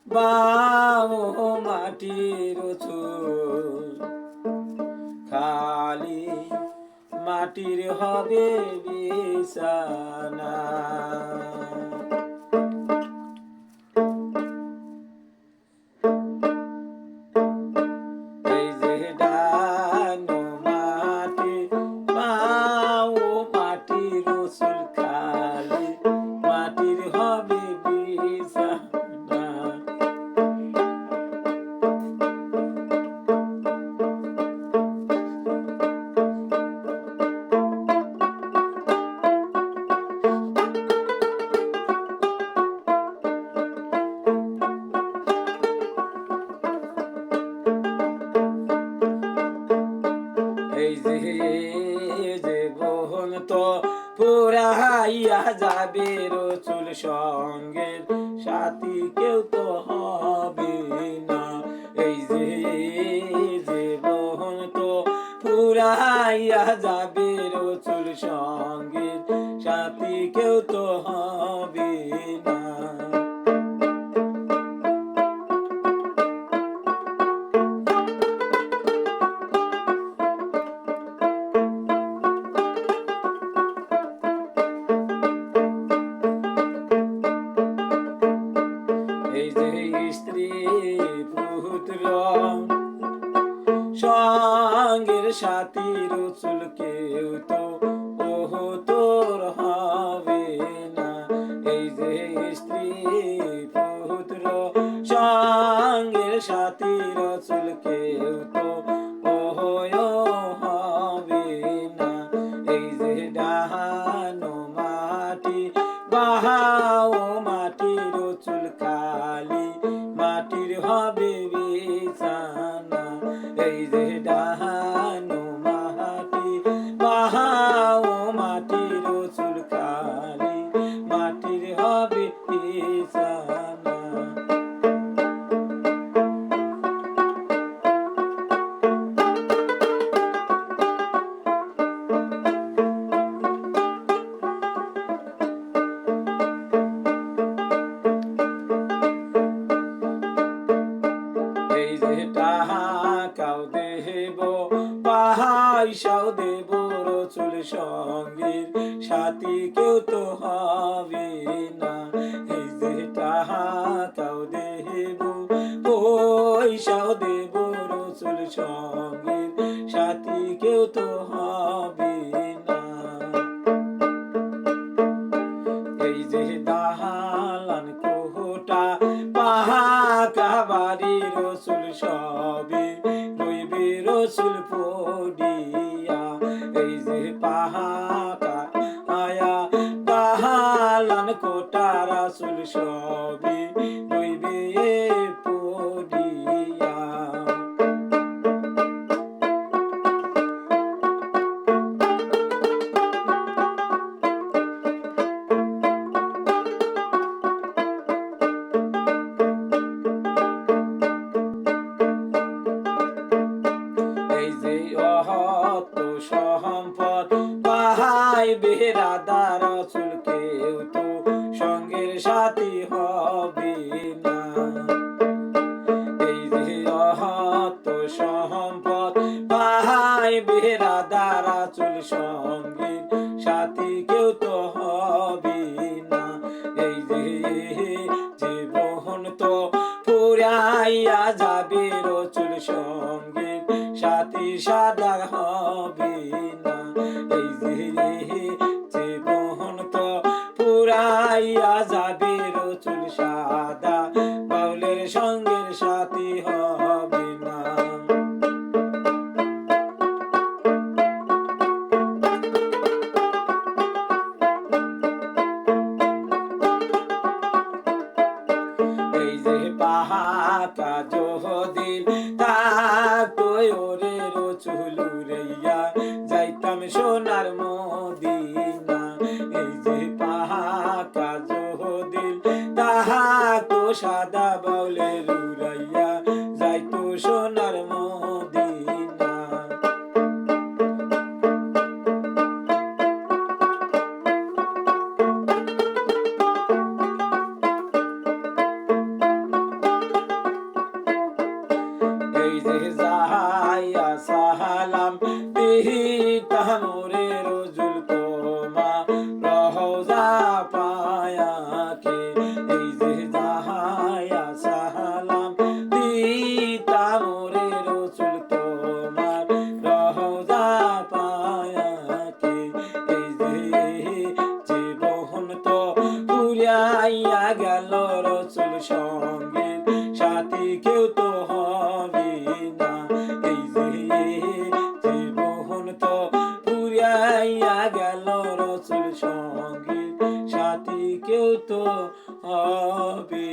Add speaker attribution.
Speaker 1: বাও মাটির চুল খালি মাটির হবে বিছানা। এই যে ডানো মাটি বাও মাটির চুল খালি মাটির হবে বিছানা। এই যে বহন তো পুরাইয়া যাবে রসুল সঙ্গের সাথী কেউ তো হবে না। এই যে বহন তো পুরাইয়া যাবে রসুল সঙ্গের সাথী কেউ তো হবে না। এই যে স্ত্রী পুত্র সঙ্গের সাথী রসুল কেউ তো ওহ তোর হবে না। এই যে স্ত্রী পুত্র সঙ্গের সাথী রসুল কেউ তো ওহ হবে না। এই যে ডাহানো মাটি বাহাও মাটির রসুল খালি মাটির হবে বিছানা। এই যে ডাহানো মাটি বাহাও মাটির রসুল খালি মাটির হবে বিছানা। এই যে টাকাও দেব পয়সাও দেব রসুল সঙ্গীর সাথী কেউ তো হবে না। এই যে টাকাও দেব পয়সাও দেব রসুল সঙ্গীর সাথী কেউ তো হবে না। এই যে দালান কোটা পাহাকা বাড়ি রসুল সবে রইবে রসুল পড়িয়া। এই যে পাহাকা আয়া দালান কোটা রসুল সবে রইবে পড়িয়া। এই যে অহত সম্পদ পাহাই বেরাদা রসুল কেউ তো সঙ্গের সাথী হবে না। এই যে অহত সম্পদ পাহাই বেরাদা রসুল সঙ্গীর সাথী কেউ তো হবে না। এই যে বহন তো পুরাইয়া যাবে রসুল সঙ্গীর সাথী সাদা হবে না। এই যে বহন তো পুরাইয়া যাবে রসুল সাদা বাউলের সঙ্গের সাথী হবে না। এই যে পাহাকা জহদিল থাকতো ওরে রসুল উড়াইয়া যাইতাম সোনার মদিনা। এই যে পাহাকা জহদিল তাহাকো সাদা বাউলের উড়াইয়া যাইতো সোনার মদিনা। যে যাইয়া সালাম দিতাম ওরে রসুল তোমার রওজা পায়াকে এই যে যাইয়া সালাম দিতাম ওরে রসুল তোমার রওজা পায়াকে এই যে জীবন তো পুরাইয়া গেল রসুল সঙ্গে সাথী কেউ তো হবে না এই যে জীবন তো পুরাইয়া গেল রসুল সঙ্গে সাথী কেউ তো হবে